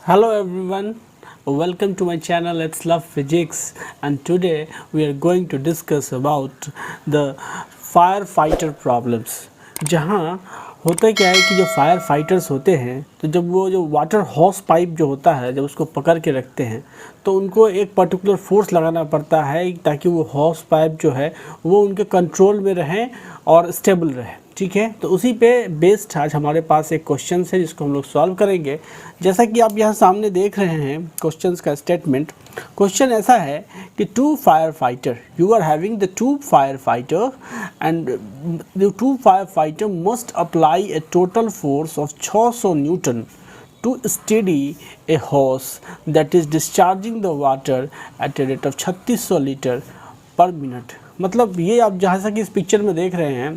Hello everyone, welcome to my channel Let's Love Physics, and today we are going to discuss about the firefighter problems। जहाँ होता क्या है कि जो fire fighters होते हैं तो जब वो जो वाटर हॉस पाइप जो होता है जब उसको पकड़ के रखते हैं तो उनको एक पर्टिकुलर फोर्स लगाना पड़ता है ताकि वो हॉस पाइप जो है वो उनके कंट्रोल में रहे और स्टेबल रहे। ठीक है, तो उसी पे बेस्ड आज हमारे पास एक क्वेश्चन है जिसको हम लोग सॉल्व करेंगे। जैसा कि आप यहाँ सामने देख रहे हैं क्वेश्चंस का स्टेटमेंट। क्वेश्चन ऐसा है कि two fire fighter, you are having the two fire fighter and the two fire fighter must apply a total force of 600 newton to steady a hose that is discharging the water at a rate of 3600 litre per minute. मतलब ये आप जैसा कि इस picture में देख रहे हैं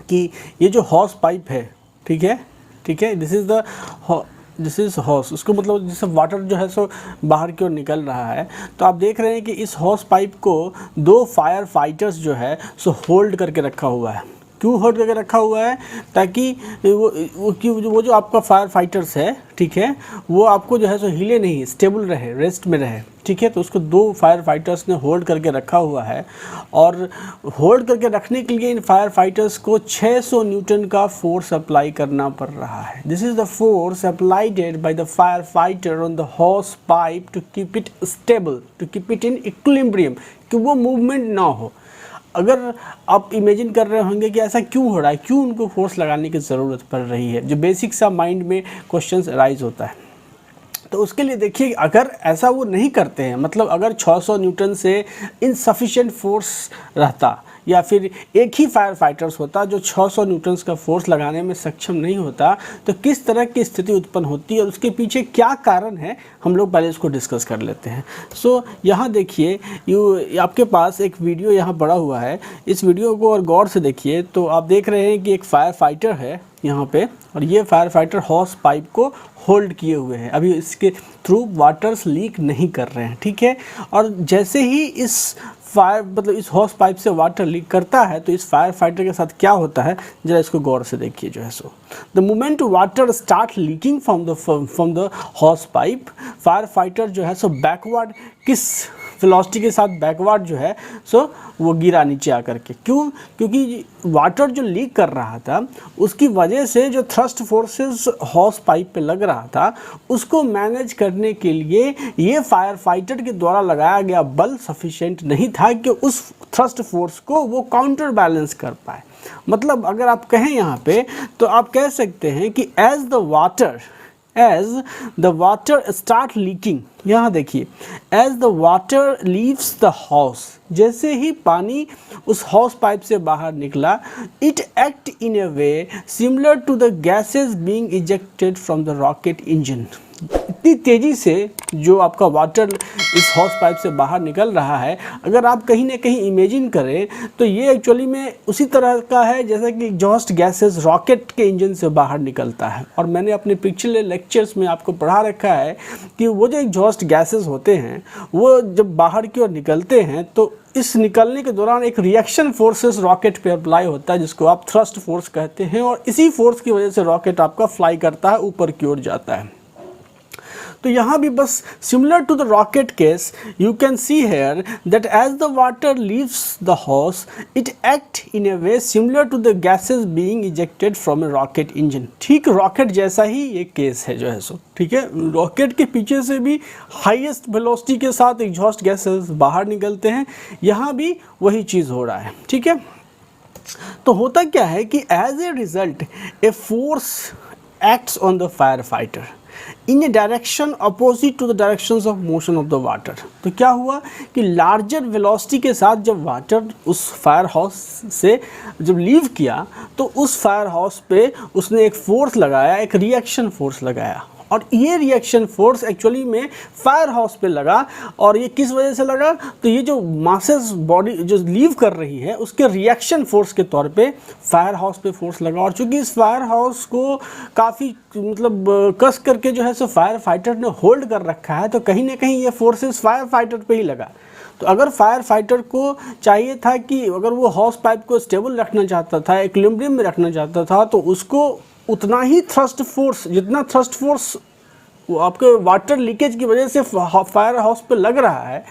कि ये जो हॉस पाइप है, ठीक है, दिस इज़ हॉस, उसको मतलब जैसे वाटर जो है सो बाहर की ओर निकल रहा है। तो आप देख रहे हैं कि इस हॉस पाइप को दो फायर फाइटर्स जो है सो होल्ड करके रखा हुआ है। क्यों होल्ड करके रखा हुआ है? ताकि वो जो आपका फायर फाइटर्स है, ठीक है, वो आपको जो है सो हिले नहीं, स्टेबल रहे, रेस्ट में रहे। ठीक है, तो उसको दो फायर फाइटर्स ने होल्ड करके रखा हुआ है और होल्ड करके रखने के लिए इन फायर फाइटर्स को 600 न्यूटन का फोर्स अप्लाई करना पड़ रहा है। This is the force applied by the fire fighter on the hose pipe to keep it stable, to keep it in equilibrium, कि वो मूवमेंट ना हो। अगर आप इमेजिन कर रहे होंगे कि ऐसा क्यों हो रहा है, क्यों उनको फोर्स लगाने की ज़रूरत पड़ रही है, जो बेसिक सा माइंड में क्वेश्चंस अराइज होता है। तो उसके लिए देखिए, अगर ऐसा वो नहीं करते हैं, मतलब अगर 600 न्यूटन से इनसफिशिएंट फोर्स रहता या फिर एक ही फायर फाइटर्स होता जो 600 न्यूटन्स का फोर्स लगाने में सक्षम नहीं होता, तो किस तरह की स्थिति उत्पन्न होती है और उसके पीछे क्या कारण है, हम लोग पहले इसको डिस्कस कर लेते हैं। सो यहाँ देखिए, आपके पास एक वीडियो यहाँ पड़ा हुआ है। इस वीडियो को और गौर से देखिए तो आप देख रहे हैं कि एक फायर फाइटर है यहाँ पे, और ये फायर फाइटर हॉस पाइप को होल्ड किए हुए हैं। अभी इसके थ्रू वाटर्स लीक नहीं कर रहे हैं, ठीक है। और जैसे ही इस इस हॉस पाइप से वाटर लीक करता है तो इस फायर फाइटर के साथ क्या होता है, जरा इसको गौर से देखिए जो है सो। The moment water start leaking from the hose pipe, fire fighter जो है सो बैकवर्ड, किस वेलोसिटी के साथ बैकवर्ड जो है सो वो गिरा नीचे आकर के। क्यों? क्योंकि वाटर जो लीक कर रहा था उसकी वजह से जो थ्रस्ट फोर्सेस हॉस पाइप पे लग रहा था उसको मैनेज करने के लिए ये फायर फाइटर के द्वारा लगाया गया बल सफिशिएंट नहीं था कि उस थ्रस्ट फोर्स को वो काउंटर बैलेंस कर पाए। मतलब अगर आप कहें यहाँ पे तो आप कह सकते हैं कि as the water start leaking, यहाँ देखिए, as the water leaves the house, जैसे ही पानी उस हाउस पाइप से बाहर निकला, it act in a way similar to the gases being ejected from the rocket engine। इतनी तेज़ी से जो आपका वाटर इस हॉस पाइप से बाहर निकल रहा है, अगर आप कहीं ना कहीं इमेजिन करें तो ये एक्चुअली में उसी तरह का है जैसा कि एग्जॉस्ट गैसेस रॉकेट के इंजन से बाहर निकलता है। और मैंने अपने पिछले लेक्चर्स में आपको पढ़ा रखा है कि वो जो एग्जॉस्ट गैसेस होते हैं वो जब बाहर की ओर निकलते हैं तो इस निकलने के दौरान एक रिएक्शन फोर्सेस रॉकेट पे अप्लाई होता है जिसको आप थ्रस्ट फोर्स कहते हैं, और इसी फोर्स की वजह से रॉकेट आपका फ्लाई करता है, ऊपर की ओर जाता है। तो यहाँ भी बस similar to the rocket case, you can see here that as the water leaves the hose it act in a way similar to the gases being ejected from a rocket engine. ठीक rocket जैसा ही ये case है जो है सो, ठीक है। Rocket के पीछे से भी हाईएस्ट वेलोसिटी के साथ एग्जॉस्ट गैसेस बाहर निकलते हैं, यहाँ भी वही चीज़ हो रहा है, ठीक है। तो होता क्या है कि as a result a force acts on the fire fighter in a direction opposite to the directions of motion of the water. तो क्या हुआ कि लार्जर वेलोसिटी के साथ जब वाटर उस फायर हाउस से जब लीव किया तो उस फायर हाउस पे उसने एक फोर्स लगाया, एक रिएक्शन फोर्स लगाया, और ये रिएक्शन फोर्स एक्चुअली में फायर हाउस पे लगा। और ये किस वजह से लगा? तो ये जो मासेस बॉडी जो लीव कर रही है उसके रिएक्शन फोर्स के तौर पे फायर हाउस पे फोर्स लगा। और चूंकि इस फायर हाउस को काफ़ी मतलब कस करके जो है सो फायर फाइटर ने होल्ड कर रखा है, तो कहीं ना कहीं ये फोर्सेस फायर फाइटर पे ही लगा। तो अगर फायर फाइटर को चाहिए था कि अगर वो हाउस पाइप को स्टेबल रखना चाहता था, इक्विलिब्रियम में रखना चाहता था, तो उसको उतना ही थ्रस्ट फोर्स, जितना थ्रस्ट फोर्स वो आपके वाटर लीकेज की वजह से फायर हाउस पे लग रहा है,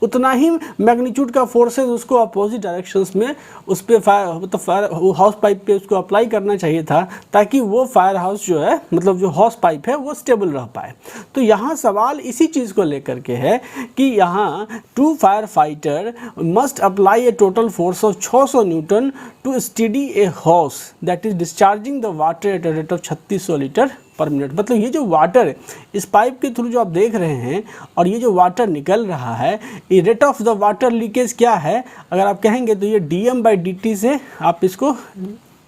उतना ही मैग्नीट्यूड का फोर्सेस उसको अपोजिट डायरेक्शंस में उस पर फायर हाउस पाइप पे उसको अप्लाई करना चाहिए था, ताकि वो फायर हाउस जो है, मतलब जो हाउस पाइप है, वो स्टेबल रह पाए। तो यहाँ सवाल इसी चीज़ को लेकर के है कि यहाँ two fire fighter must apply a total force of 600 newton to steady a hose that is discharging the water at a rate of 3600 litre per minute. मतलब ये जो वाटर इस पाइप के थ्रू जो आप देख रहे हैं और ये जो वाटर निकल रहा है, ये rate of the water leakage क्या है, अगर आप कहेंगे तो ये dm/dt से आप इसको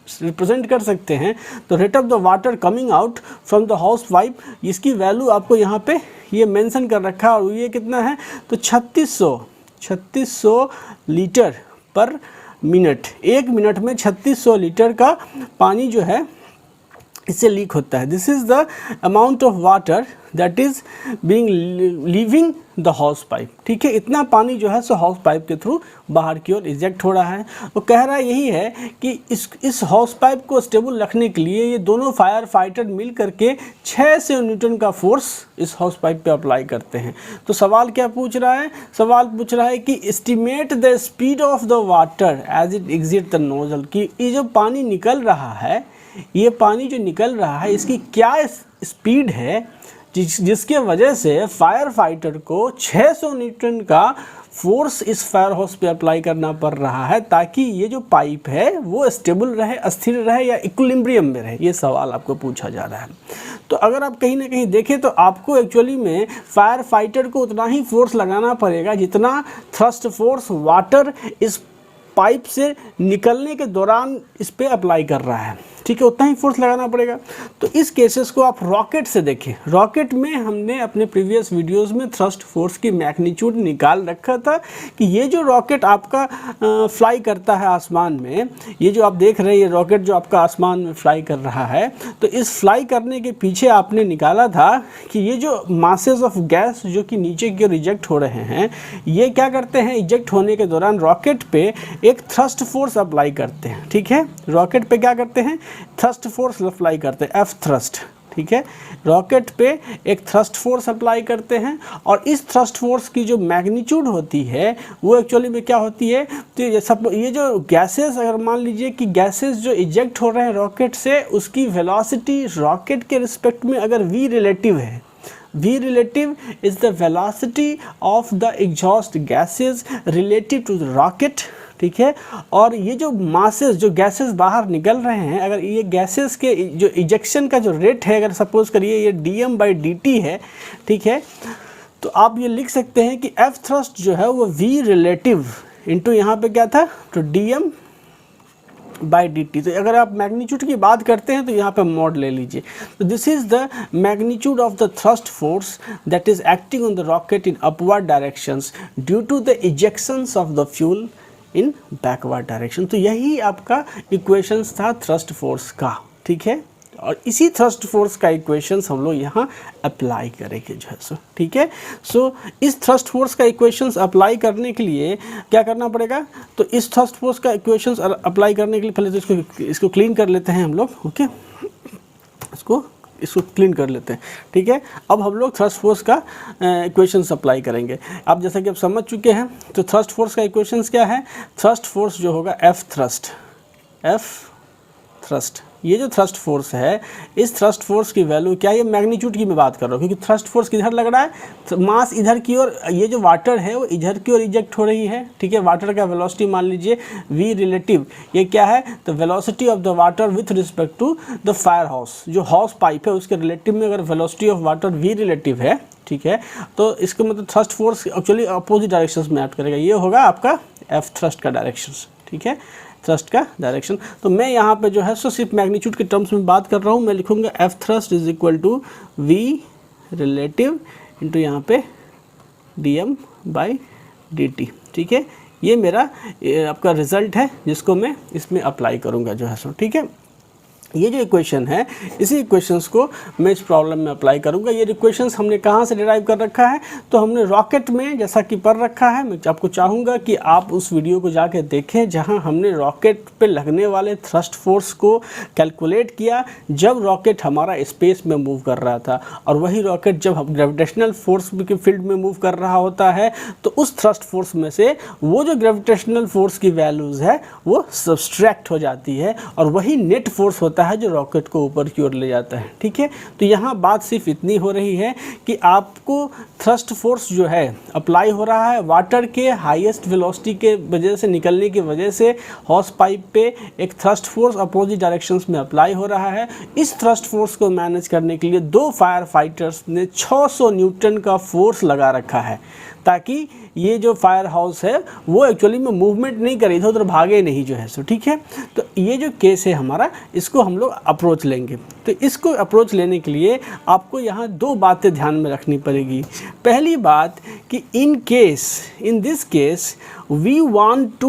रिप्रेजेंट कर सकते हैं। तो rate of the water coming out from the hose pipe, इसकी वैल्यू आपको यहाँ पे ये मेंशन कर रखा है, और ये कितना है तो 3600 लीटर पर मिनट। 1 मिनट में 3600 लीटर का पानी जो है इससे लीक होता है। This is the amount of water that is being leaving the hose pipe. ठीक है, इतना पानी जो है सो हाउस पाइप के थ्रू बाहर की ओर इजेक्ट हो रहा है। वो कह रहा यही है कि इस हाउस पाइप को स्टेबल रखने के लिए ये दोनों फायर फाइटर मिल करके 600 न्यूटन का फोर्स इस हाउस पाइप पे अप्लाई करते हैं। तो सवाल क्या पूछ रहा है, सवाल पूछ रहा है कि estimate the speed of the water as it exit the nozzle, कि ये जो पानी निकल रहा है, ये पानी जो निकल रहा है इसकी क्या स्पीड है जिसके वजह से फायर फाइटर को 600 न्यूटन का फोर्स इस फायर हाउस पे अप्लाई करना पड़ रहा है, ताकि ये जो पाइप है वो स्टेबल रहे, अस्थिर रहे या इक्विलिब्रियम में रहे। ये सवाल आपको पूछा जा रहा है। तो अगर आप कहीं ना कहीं देखें तो आपको एक्चुअली में फायर फाइटर को उतना ही फोर्स लगाना पड़ेगा जितना थ्रस्ट फोर्स वाटर इस पाइप से निकलने के दौरान इस पे अप्लाई कर रहा है। ठीक है, उतना ही फोर्स लगाना पड़ेगा। तो इस केसेस को आप रॉकेट से देखें। रॉकेट में हमने अपने प्रीवियस वीडियोस में थ्रस्ट फोर्स की मैग्नीट्यूड निकाल रखा था कि ये जो रॉकेट आपका फ्लाई करता है आसमान में, ये जो आप देख रहे हैं ये रॉकेट जो आपका आसमान में फ्लाई कर रहा है, तो इस फ्लाई करने के पीछे आपने निकाला था कि ये जो मासेस ऑफ गैस जो कि नीचे की ओर इजेक्ट हो रहे हैं, ये क्या करते हैं, इजेक्ट होने के दौरान रॉकेट पे एक थ्रस्ट फोर्स अप्लाई करते हैं। ठीक है, रॉकेट पे क्या करते हैं, थ्रस्ट फोर्स अप्लाई करते हैं, एफ थ्रस्ट। ठीक है, रॉकेट पे एक थ्रस्ट फोर्स अप्लाई करते हैं, और इस थ्रस्ट फोर्स की जो मैग्नीट्यूड होती है वो एक्चुअली में क्या होती है, तो ये जो गैसेस, अगर मान लीजिए कि गैसेस जो इजेक्ट हो रहे हैं रॉकेट से, उसकी वेलोसिटी रॉकेट के रिस्पेक्ट में अगर v रिलेटिव है, v relative is the velocity of the exhaust gases relative to the rocket। ठीक है, और ये जो मासेस, जो गैसेस बाहर निकल रहे हैं, अगर ये गैसेस के जो इजेक्शन का जो रेट है, अगर सपोज करिए ये dm/dt है, ठीक है, तो आप ये लिख सकते हैं कि एफ थ्रस्ट जो है वो v रिलेटिव इंटू यहाँ पे क्या था, तो dm/dt। तो अगर आप मैग्नीट्यूड की बात करते हैं तो यहाँ पे मॉड ले लीजिए। तो this is the magnitude of the thrust force that is acting on the rocket in upward directions due to the ejections of the fuel in backward direction. तो यही आपका इक्वेशंस था थ्रस्ट फोर्स का। ठीक है, और इसी थ्रस्ट फोर्स का इक्वेशंस हम लोग यहाँ अप्लाई करेंगे जो है सो। ठीक है, सो इस थ्रस्ट फोर्स का इक्वेशंस अप्लाई करने के लिए क्या करना पड़ेगा, तो इस थ्रस्ट फोर्स का इक्वेशंस अप्लाई करने के लिए पहले तो इसको क्लीन कर लेते हैं हम लोग। ओके, इसको क्लीन कर लेते हैं। ठीक है, अब हम लोग थ्रस्ट फोर्स का इक्वेशंस अप्लाई करेंगे। अब जैसा कि आप समझ चुके हैं, तो थ्रस्ट फोर्स का इक्वेशंस क्या है, थ्रस्ट फोर्स जो होगा एफ थ्रस्ट, ये जो थ्रस्ट फोर्स है, इस थ्रस्ट फोर्स की वैल्यू क्या है, ये मैग्नीट्यूड की मैं बात कर रहा हूँ, क्योंकि थ्रस्ट फोर्स किधर लग रहा है, तो मास इधर की ओर, ये जो वाटर है वो इधर की ओर इजेक्ट हो रही है। ठीक है, वाटर का वेलोसिटी मान लीजिए v रिलेटिव, ये क्या है, तो velocity of the water with respect to the fire hose, जो हाउस पाइप है उसके रिलेटिव में अगर velocity of water v relative है, ठीक है, तो इसका मतलब thrust force actually opposite directions में एक्ट करेगा। ये होगा आपका एफ थ्रस्ट का डायरेक्शंस। ठीक है, थ्रस्ट का डायरेक्शन। तो मैं यहाँ पे जो है सो सिर्फ मैग्नीट्यूड के टर्म्स में बात कर रहा हूँ। मैं लिखूँगा F thrust is equal to v relative into यहाँ पे dm/dt। ठीक है, ये मेरा आपका रिजल्ट है जिसको मैं इसमें अप्लाई करूँगा जो है सो। ठीक है, ये जो इक्वेशन है, इसी इक्वेशंस को मैं इस प्रॉब्लम में अप्लाई करूंगा। ये इक्वेशंस हमने कहाँ से डिराइव कर रखा है, तो हमने रॉकेट में जैसा कि पढ़ रखा है। मैं आपको चाहूँगा कि आप उस वीडियो को जाके देखें जहाँ हमने रॉकेट पे लगने वाले थ्रस्ट फोर्स को कैलकुलेट किया जब रॉकेट हमारा स्पेस में मूव कर रहा था, और वही रॉकेट जब ग्रेविटेशनल फोर्स के फील्ड में मूव कर रहा होता है तो उस थ्रस्ट फोर्स में से वो जो ग्रेविटेशनल फोर्स की वैल्यूज़ है वो सब्सट्रैक्ट हो जाती है, और वही नेट फोर्स होता है जो रॉकेट को ऊपर की ओर ले जाता है। ठीक है, तो यहाँ बात सिर्फ इतनी हो रही है कि आपको थ्रस्ट फोर्स जो है अप्लाई हो रहा है वाटर के हाईएस्ट वेलोसिटी के वजह से निकलने की वजह से हॉस पाइप पे एक थ्रस्ट फोर्स अपोजिट डायरेक्शंस में अप्लाई हो रहा है। इस थ्रस्ट फोर्स को मैनेज करने के लिए दो फायर फाइटर्स ने 600 न्यूटन का फोर्स लगा रखा है, ताकि ये जो फायर हाउस है वो एक्चुअली में मूवमेंट नहीं करे, इधर उधर भागे नहीं जो है सो। ठीक है, तो ये जो केस है हमारा, इसको हम लोग अप्रोच लेंगे। तो इसको अप्रोच लेने के लिए आपको यहाँ दो बातें ध्यान में रखनी पड़ेगी। पहली बात कि in this case we want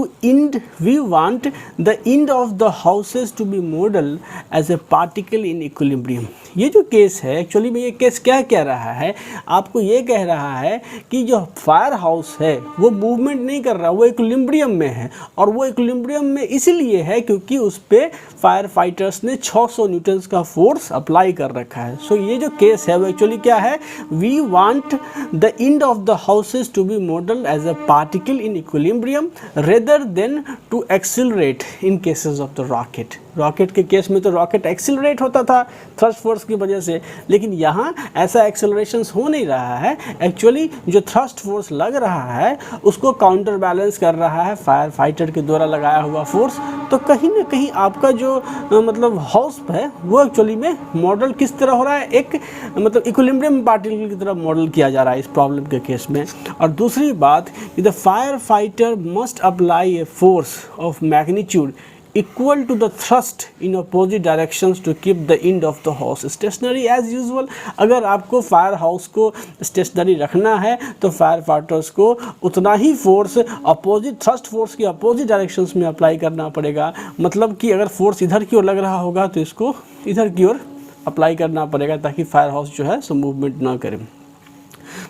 the end of the houses to be model as a particle in equilibrium। ये जो केस है एक्चुअली में, ये केस क्या कह रहा है, आपको ये कह रहा है कि जो फायर हाउस है वो मूवमेंट नहीं कर रहा, वो इक्विलिब्रियम में है। और वो इक्विलिब्रियम में इसलिए है क्योंकि उस पर फायर फाइटर्स ने 600 न्यूटन का फोर्स अप्लाई कर रखा है। सो ये जो केस है वो एक्चुअली क्या है, we want the end of the hoses to be model as a particle in equilibrium rather than to accelerate in cases of the rocket. Rocket के केस में तो रॉकेट एक्सिलरेट होता था थ्रस्ट फोर्स की वजह से, लेकिन यहाँ ऐसा एक्सेलरेशन हो नहीं रहा है। एक्चुअली जो थ्रस्ट फोर्स लग रहा है उसको काउंटर बैलेंस कर रहा है फायर फाइटर के द्वारा लगाया हुआ फोर्स। तो कहीं ना कहीं आपका जो मतलब हाउस है वो एक्चुअली में मॉडल किस तरह हो रहा है, एक मतलब इक्विलिब्रियम पार्टिकल की तरह मॉडल किया जा रहा है इस प्रॉब्लम के केस में। और दूसरी बात कि the fire fighter must apply a force of magnitude equal to the thrust in opposite directions to keep the end of the house stationary as usual। अगर आपको फायर हाउस को स्टेशनरी रखना है तो फायर फाइटर्स को उतना ही force opposite thrust force की opposite directions में अप्लाई करना पड़ेगा। मतलब कि अगर फोर्स इधर की ओर लग रहा होगा तो इसको इधर की ओर अप्लाई करना पड़ेगा ताकि फायर हाउस जो है सो मूवमेंट ना करे।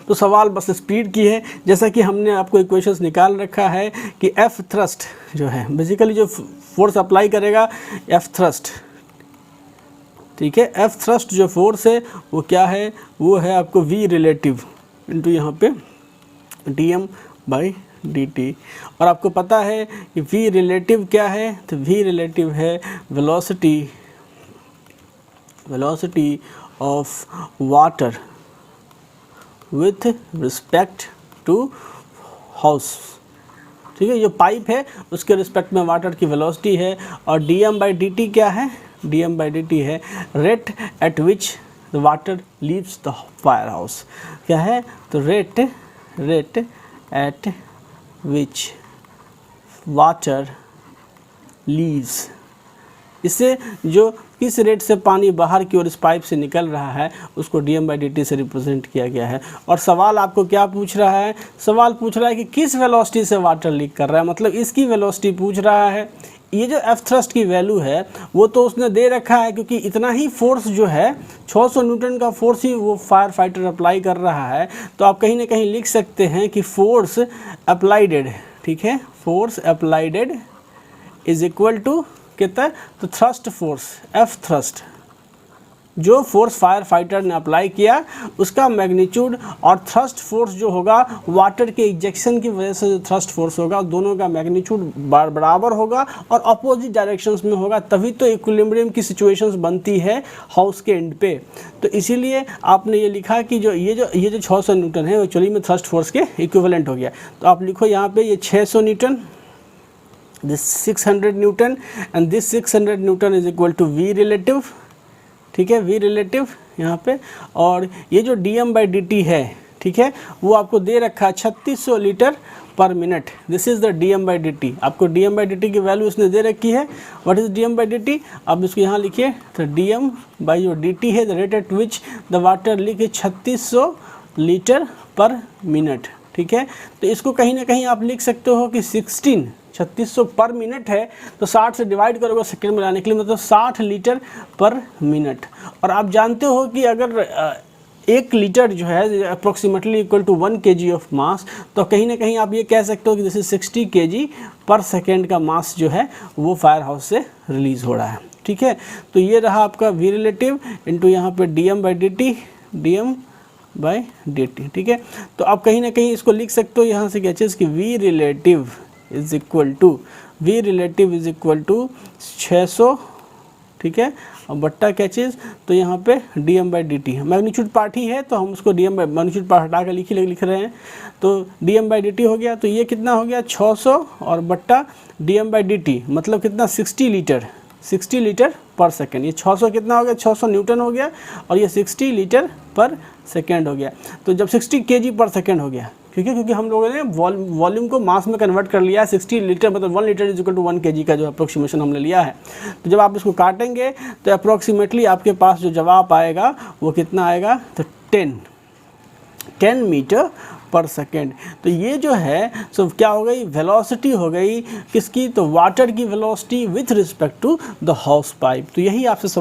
तो सवाल बस स्पीड की है। जैसा कि हमने आपको इक्वेशंस निकाल रखा है कि एफ थ्रस्ट जो है बेसिकली जो फोर्स अप्लाई करेगा एफ थ्रस्ट, ठीक है, एफ थ्रस्ट जो फोर्स है वो क्या है, वो है आपको वी रिलेटिव इनटू यहाँ पे D M by D T. और आपको पता है कि वी रिलेटिव क्या है, तो वी रिलेटिव है velocity of water with respect to hose. ठीक है, जो पाइप है उसके रिस्पेक्ट में वाटर की वेलोसिटी है। और D M by D T क्या है, D M by D T है rate at which the water leaves the fire house. क्या है, तो rate at which water leaves, इससे जो किस रेट से पानी बाहर की ओर इस पाइप से निकल रहा है उसको D M by D T से रिप्रेजेंट किया गया है। और सवाल आपको क्या पूछ रहा है, सवाल पूछ रहा है कि किस वेलोसिटी से वाटर लीक कर रहा है, मतलब इसकी वेलोसिटी पूछ रहा है। ये जो एफ थ्रस्ट की वैल्यू है वो तो उसने दे रखा है क्योंकि इतना ही फोर्स जो है 600 न्यूटन का फोर्स ही वो फायर फाइटर अप्लाई कर रहा है। तो आप कहीं ना कहीं लिख सकते हैं कि फोर्स अप्लाइडेड, ठीक है, फोर्स अप्लाइडेड इज इक्वल टू कितना, तो थ्रस्ट फोर्स एफ थ्रस्ट, जो फोर्स फायर फाइटर ने अप्लाई किया उसका मैग्नीट्यूड और थ्रस्ट फोर्स जो होगा वाटर के इजेक्शन की वजह से जो थ्रस्ट फोर्स होगा दोनों का मैग्नीट्यूड बराबर होगा और अपोजिट डायरेक्शंस में होगा, तभी तो इक्विलिब्रियम की सिचुएशंस बनती है हाउस के एंड पे। तो इसीलिए आपने ये लिखा कि ये जो 600 न्यूटन है एक्चुअली में थ्रस्ट फोर्स के इक्विवेलेंट हो गया। तो आप लिखो यहाँ पे ये 600 newton, this 600 newton and this 600 newton is equal to V relative, ठीक है, वी रिलेटिव यहाँ पे। और ये जो D M by D T है, ठीक है, वो आपको दे रखा है 3600 litre per minute. This is the D M by D T. आपको D M by D T की वैल्यू इसने दे रखी है। What is D M by D T, आप इसको यहाँ लिखिए, तो डी एम बाई जो डी टी है the rate at which the water leak है 3600 लीटर पर मिनट, ठीक है। तो इसको कहीं ना कहीं आप लिख सकते हो कि 16 3600 पर मिनट है, तो 60 से डिवाइड करोगे सेकेंड में लाने के लिए, मतलब 60 लीटर पर मिनट। और आप जानते हो कि अगर 1 लीटर जो है approximately equal to 1 kg of mass, तो कहीं ना कहीं आप ये कह सकते हो कि जैसे 60 kg पर सेकेंड का मास जो है वो फायर हाउस से रिलीज़ हो रहा है। ठीक है, तो ये रहा आपका वी रिलेटिव इंटू यहाँ पे dm by dt। ठीक है, तो आप कहीं ना कहीं इसको लिख सकते हो यहाँ से क्या चीज़ कि V relative is equal to 600, ठीक है, और बट्टा क्या चीज़, तो यहाँ पे dm by dt है, मैग्नीट्यूड पार्ट ही है तो हम उसको dm by मैग्नीट्यूड पार्ट हटा कर लिख रहे हैं, तो dm by dt हो गया। तो ये कितना हो गया 600 और बट्टा dm by dt मतलब कितना 60 लीटर पर सेकेंड। ये 600 कितना हो गया, 600 न्यूटन हो गया, और ये 60 लीटर पर सेकेंड हो गया। तो जब 60 kg पर सेकेंड हो गया, क्योंकि हम लोगों ने वॉल्यूम को मास में कन्वर्ट कर लिया है, 60 लीटर मतलब 1 litre is equal to 1 kg का जो अप्रोक्सीमेशन हमने लिया है। तो जब आप इसको काटेंगे तो अप्रोक्सीमेटली आपके पास जो जवाब आएगा वो कितना आएगा, तो 10 मीटर पर सेकेंड। तो ये जो है सो क्या हो गई, वेलोसिटी हो गई किसकी, तो वाटर की velocity with respect to the hose pipe. तो यही आपसे